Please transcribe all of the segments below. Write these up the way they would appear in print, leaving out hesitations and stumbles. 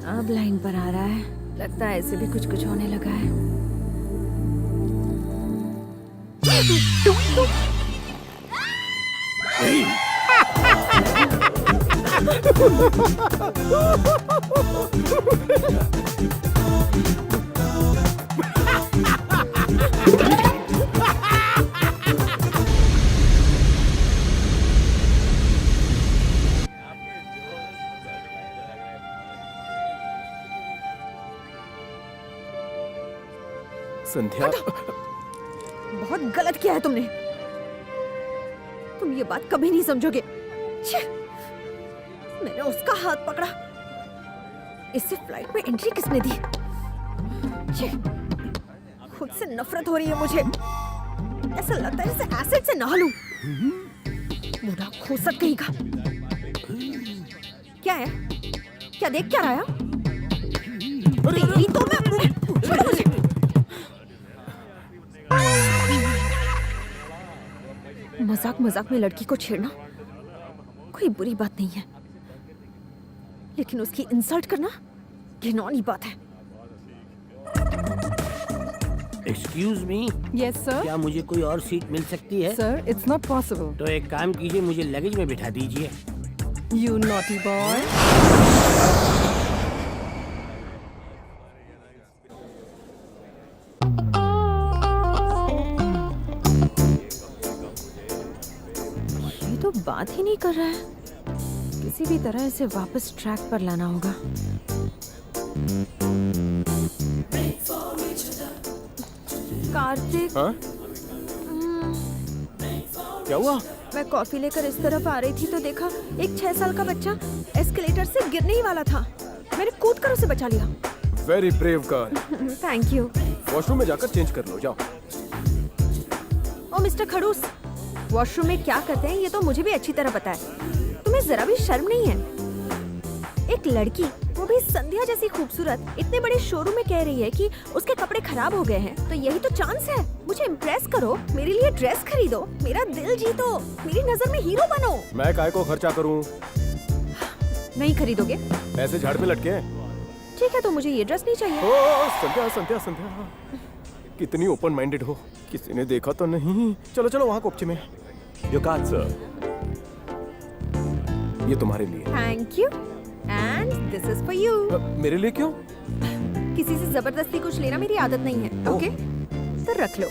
अब लाइन पर आ रहा है। लगता है ऐसे भी कुछ कुछ होने लगा है। संध्या, बहुत गलत किया है तुमने। तुम ये बात कभी नहीं समझोगे। छे! मैंने उसका हाथ पकड़ा। इससे फ्लाइट में एंट्री किसने दी? छे! खुद से नफरत हो रही है मुझे। ऐसा लगता है जैसे एसिड से नहा लूं। बुरा खोसट कहीं का। क्या है? क्या देख क्या रहा है? तेरी तो मैं छोड़ो मुझे। मजाक मजाक में लड़की को छेड़ना कोई बुरी बात नहीं है, लेकिन उसकी इंसल्ट करना घिनौनी बात है। Excuse me. Yes, sir. क्या मुझे कोई और सीट मिल सकती है? Sir, it's not possible. तो एक काम कीजिए, मुझे लगेज में बिठा दीजिए। You naughty boy. ये तो बात ही नहीं कर रहा है। किसी भी तरह इसे वापस ट्रैक पर लाना होगा। कार्तिक, हाँ? क्या हुआ? मैं कॉफी लेकर इस तरफ आ रही थी तो देखा एक 6 साल का बच्चा एस्केलेटर से गिरने ही वाला था। मैंने कूद कर उसे बचा लिया। Very brave girl. Thank you. Washroom में जाकर चेंज कर लो, जाओ। ओ मिस्टर खड़ूस, वॉशरूम में क्या करते हैं ये तो मुझे भी अच्छी तरह पता है। तुम्हें जरा भी शर्म नहीं है? एक लड़की, वो भी संध्या जैसी खूबसूरत, इतने बड़े शोरूम में कह रही है कि उसके कपड़े खराब हो गए हैं। तो यही तो चांस है। मुझे इम्प्रेस करो, मेरे लिए ड्रेस खरीदो, मेरा दिल जीतो, मेरी नजर में हीरो बनो। मैं काय को खर्चा करूं? नहीं खरीदोगे? ऐसे झाड़ पे लटके। ठीक है, तो मुझे ये ड्रेस नहीं चाहिए। ओ संध्या, संध्या, संध्या, कितनी ओपन माइंडेड हो। किसी ने देखा तो नहीं? चलो चलो वहाँ कोपचे में। यो काट सर, ये तुम्हारे लिए। Thank you and this is for you. मेरे लिए क्यों? किसी से जबरदस्ती कुछ लेना मेरी आदत नहीं है। ओके, तो रख लो।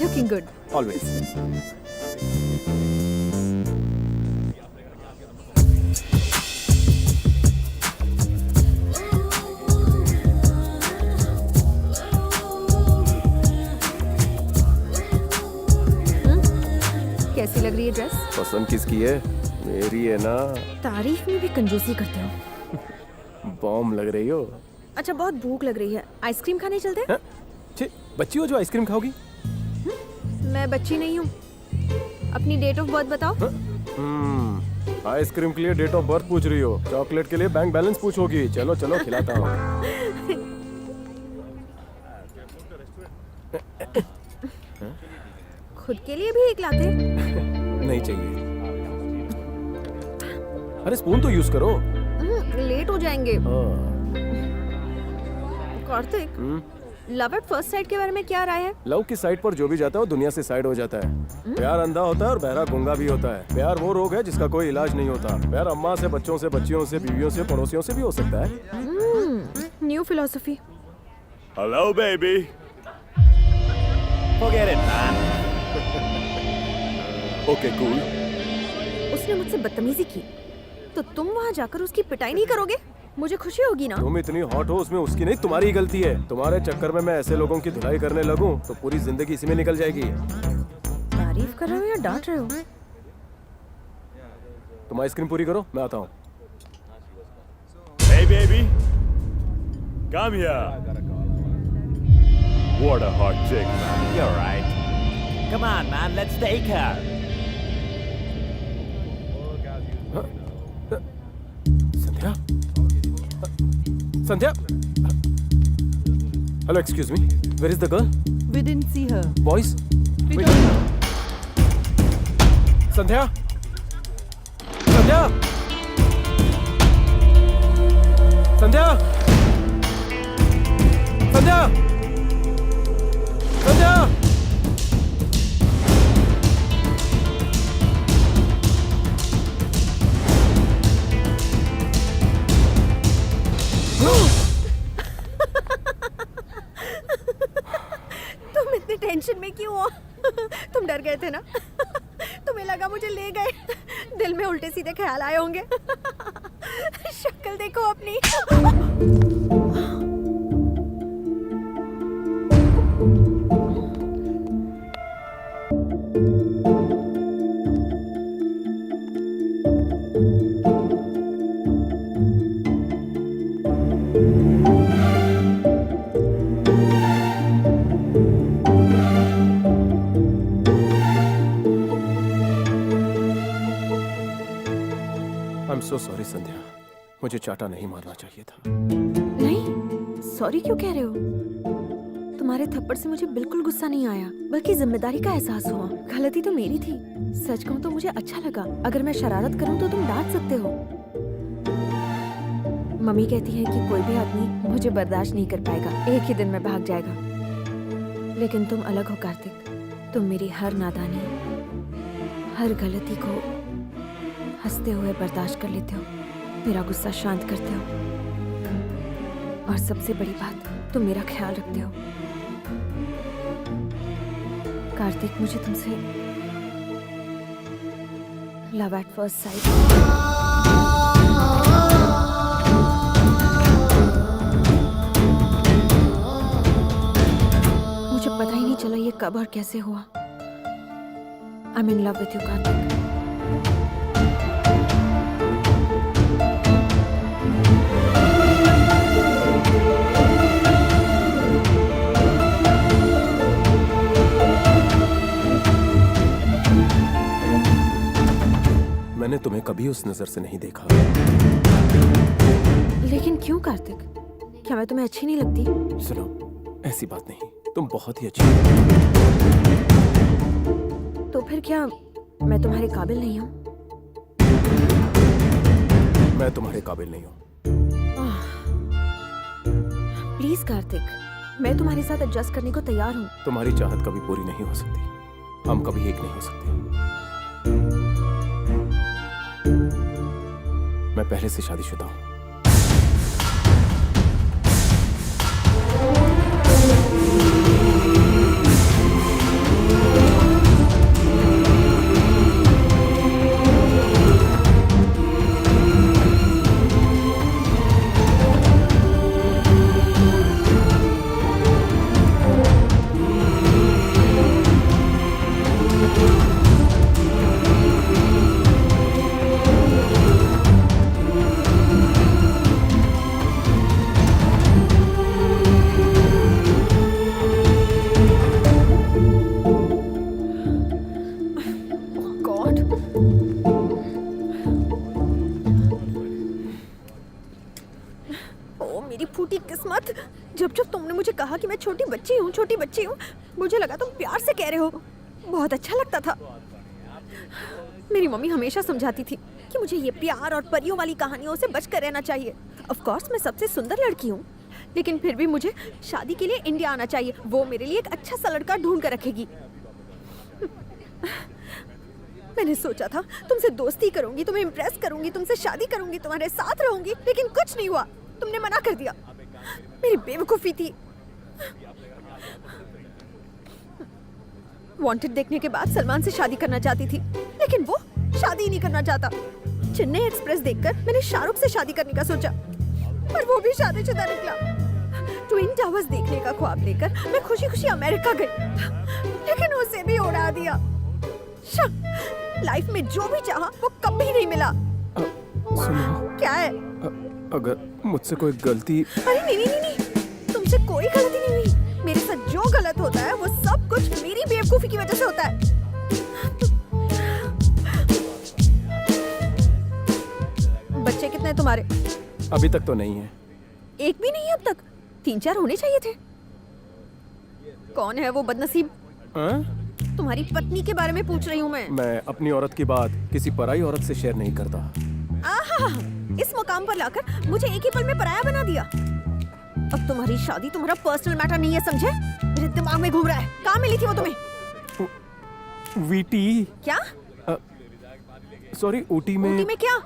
Looking good always. कैसी लग रही है ड्रेस? पसंद किसकी है? मेरी है ना। तारीफ में भी कंजूसी करते हो। बॉम्ब लग रही हो। अच्छा, बहुत भूख लग रही है, आइसक्रीम खाने चलते हैं? हाँ? छे, बच्ची हो जो आइसक्रीम खाओगी? मैं बच्ची नहीं हूँ। अपनी डेट ऑफ बर्थ बताओ। आइसक्रीम के लिए डेट ऑफ बर्थ पूछ रही हो, चॉकलेट के लिए बैंक बैलेंस पूछोगी। चलो चलो खिलाता हूँ। खुद के लिए भी एक लाते? नहीं चाहिए। अरे स्पून तो यूज करो। लेट हो जाएंगे। हाँ। Kartik, love at first sight के बारे में क्या राय है? लव की साइड पर जो भी जाता है वो दुनिया से साइड हो जाता है। प्यार अंधा होता है और बहरा गूंगा भी होता है। प्यार वो रोग है जिसका कोई इलाज नहीं होता। प्यार अम्मा से, बच्चों से, बच्चियों से, बीवियों से, पड़ोसियों से भी हो सकता है। New philosophy. Hello baby. Forget it, man. Okay cool. उसने मुझसे बदतमीजी की तो तुम वहाँ जाकर उसकी पिटाई नहीं करोगे? मुझे खुशी होगी ना। तुम इतनी हॉट हो, उसमें उसकी नहीं तुम्हारी गलती है। तुम्हारे चक्कर में मैं ऐसे लोगों की धुलाई करने लगूं तो पूरी जिंदगी इसी में निकल जाएगी। तारीफ कर रहे हो या डांट रहे हो? तुम आइसक्रीम पूरी करो, मैं आता हूँ। Hey baby, come here. What a hot chick, man. You're right. Come on, man, let's take her. Sandhya, Sandhya. Hello, excuse me, where is the girl? We didn't see her. Boys, We don't. Sandhya, Sandhya, Sandhya. Sandhya! Sandhya! तुम इतने tension में क्यों हो? तुम डर गए थे ना? तुम्हें लगा मुझे ले गए, दिल में उल्टे सीधे ख्याल आए होंगे। शक्ल देखो अपनी। I'm so sorry, संध्या। मुझे चाटा नहीं मारना चाहिए था। नहीं, सॉरी क्यों कह रहे हो? तुम्हारे थप्पड़ से मुझे बिल्कुल गुस्सा नहीं आया, बल्कि जिम्मेदारी का एहसास हुआ। गलती तो मेरी थी। सच कहूँ तो मुझे अच्छा लगा। अगर मैं शरारत करूँ तो तुम डांट सकते हो। मम्मी कहती है कि कोई भी आदमी मुझे बर्दाश्त नहीं कर पाएगा, एक ही दिन में भाग जाएगा। लेकिन तुम अलग हो कार्तिक। तुम मेरी हर नादानी, हर गलती को हंसते हुए बर्दाश्त कर लेते हो, मेरा गुस्सा शांत करते हो, और सबसे बड़ी बात, तुम मेरा ख्याल रखते हो। कार्तिक, मुझे तुमसे लव एट फर्स्ट साइट। मुझे पता ही नहीं चला ये कब और कैसे हुआ। I am in love with you Kartik. मैंने तुम्हें कभी उस नजर से नहीं देखा। लेकिन क्यों कार्तिक? क्या मैं तुम्हें अच्छी नहीं लगती? सुनो, ऐसी बात नहीं, तुम बहुत ही अच्छी हो। तो फिर क्या मैं तुम्हारे काबिल नहीं हूँ? मैं तुम्हारे काबिल नहीं हूँ। प्लीज कार्तिक, मैं तुम्हारे साथ एडजस्ट करने को तैयार हूँ। तुम्हारी चाहत कभी पूरी नहीं हो सकती। हम कभी एक नहीं हो सकते। मैं पहले से शादीशुदा हूँ। किस्मत, जब जब तुमने मुझे कहा कि मैं छोटी बच्ची हूँ, मुझे लगा तुम प्यार से कह रहे हो। बहुत अच्छा लगता था। मेरी मम्मी हमेशा समझाती थी कि मुझे ये प्यार और परियों वाली कहानियों से बच कर रहना चाहिए। ऑफ कोर्स मैं सबसे सुंदर लड़की हूँ, लेकिन फिर भी मुझे शादी के लिए इंडिया आना चाहिए। वो मेरे लिए एक अच्छा सा लड़का ढूंढ कर रखेगी। मैंने सोचा था तुमसे दोस्ती करूंगी, तुम्हें इम्प्रेस करूंगी, तुमसे शादी करूंगी, तुम्हारे साथ रहूंगी, लेकिन कुछ नहीं हुआ। तुमने मना कर दिया। मेरी बेवकूफी थी। वांटेड देखने के बाद सलमान से शादी करना चाहती थी, लेकिन वो शादी ही नहीं करना चाहता। चेन्नई एक्सप्रेस देखकर मैंने शाहरुख से शादी करने का सोचा, पर वो भी शादीशुदा निकला। ट्विन टावर्स देखने का ख्वाब लेकर मैं खुशी खुशी अमेरिका गई, लेकिन उसे भी उड़ा दिया। लाइफ में जो भी चाहा वो कभी नहीं मिला। सुनो, क्या है? अगर मुझसे कोई गलती... अरे नहीं, तुमसे कोई गलती नहीं हुई। मेरे साथ जो गलत होता है वो सब कुछ मेरी बेवकूफी की वजह से होता है। बच्चे कितने हैं तुम्हारे? अभी तक तो नहीं है। एक भी नहीं है अब तक? 3-4 होने चाहिए थे। कौन है वो बदनसीब? तुम्हारी पत्नी के बारे में पूछ रही हूँ मैं अपनी औरत की बात किसी पराई औरत से शेयर नहीं करता। आहा, इस मुकाम पर लाकर मुझे एक ही पल में पराया बना दिया। अब तुम्हारी शादी तुम्हारा पर्सनल मैटर नहीं है, समझे? मेरे दिमाग में घूम रहा है। कहाँ मिली थी वो तुम्हें? वीटी। क्या? सॉरी, ऊटी में। ऊटी में क्या?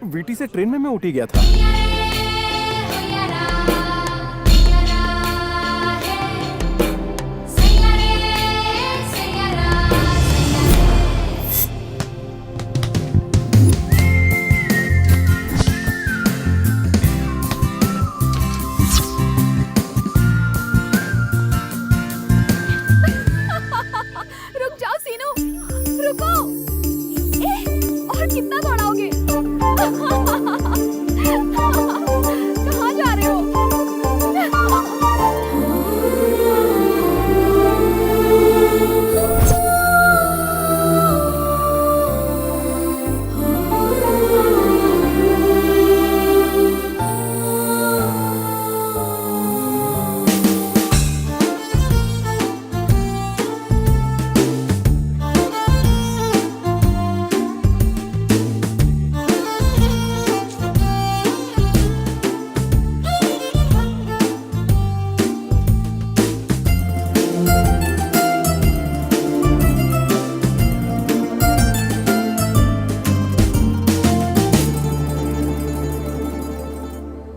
वीटी से ट्रेन में मैं ऊटी गया था। रुक जाओ सीनू, रुको। और कितना दौड़ाओगे? कहाँ जा रहे हो?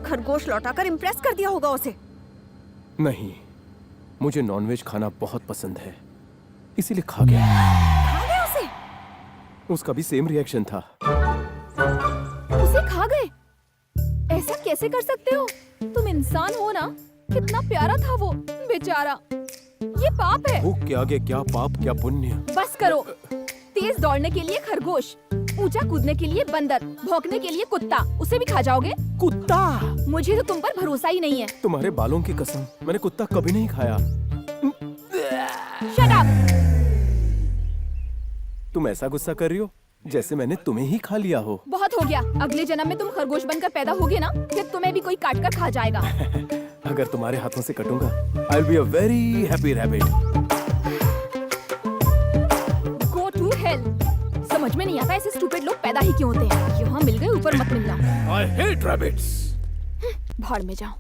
खरगोश लौटाकर इम्प्रेस कर दिया होगा उसे। नहीं, मुझे नॉनवेज खाना बहुत पसंद है, इसीलिए खा गया। खा गए उसे? उसका भी सेम रिएक्शन था। उसे खा गए? ऐसा कैसे कर सकते हो? तुम इंसान हो ना? कितना प्यारा था वो, बेचारा। ये पाप है। भूख के आगे क्या पाप क्या पुण्य। बस करो। तेज दौड़ने के लिए खरगोश, ऊंचा कूदने के लिए बंदर, भौंकने के लिए कुत्ता, उसे भी खा जाओगे? कुत्ता? मुझे तो तुम पर भरोसा ही नहीं है। तुम्हारे बालों की कसम, मैंने कुत्ता कभी नहीं खाया। Shut up! तुम ऐसा गुस्सा कर रही हो जैसे मैंने तुम्हें ही खा लिया हो। बहुत हो गया। अगले जन्म में तुम खरगोश बनकर पैदा होगे ना, फिर तुम्हें भी कोई काट कर खा जाएगा। अगर तुम्हारे हाथों से कटूंगा, I will be a very happy rabbit. Go to hell. समझ में नहीं आता ऐसे स्टूपिड लोग पैदा ही क्यों होते हैं। यहाँ मिल गए, ऊपर मत मिलना। I hate rabbits. भाड़ में जाओ।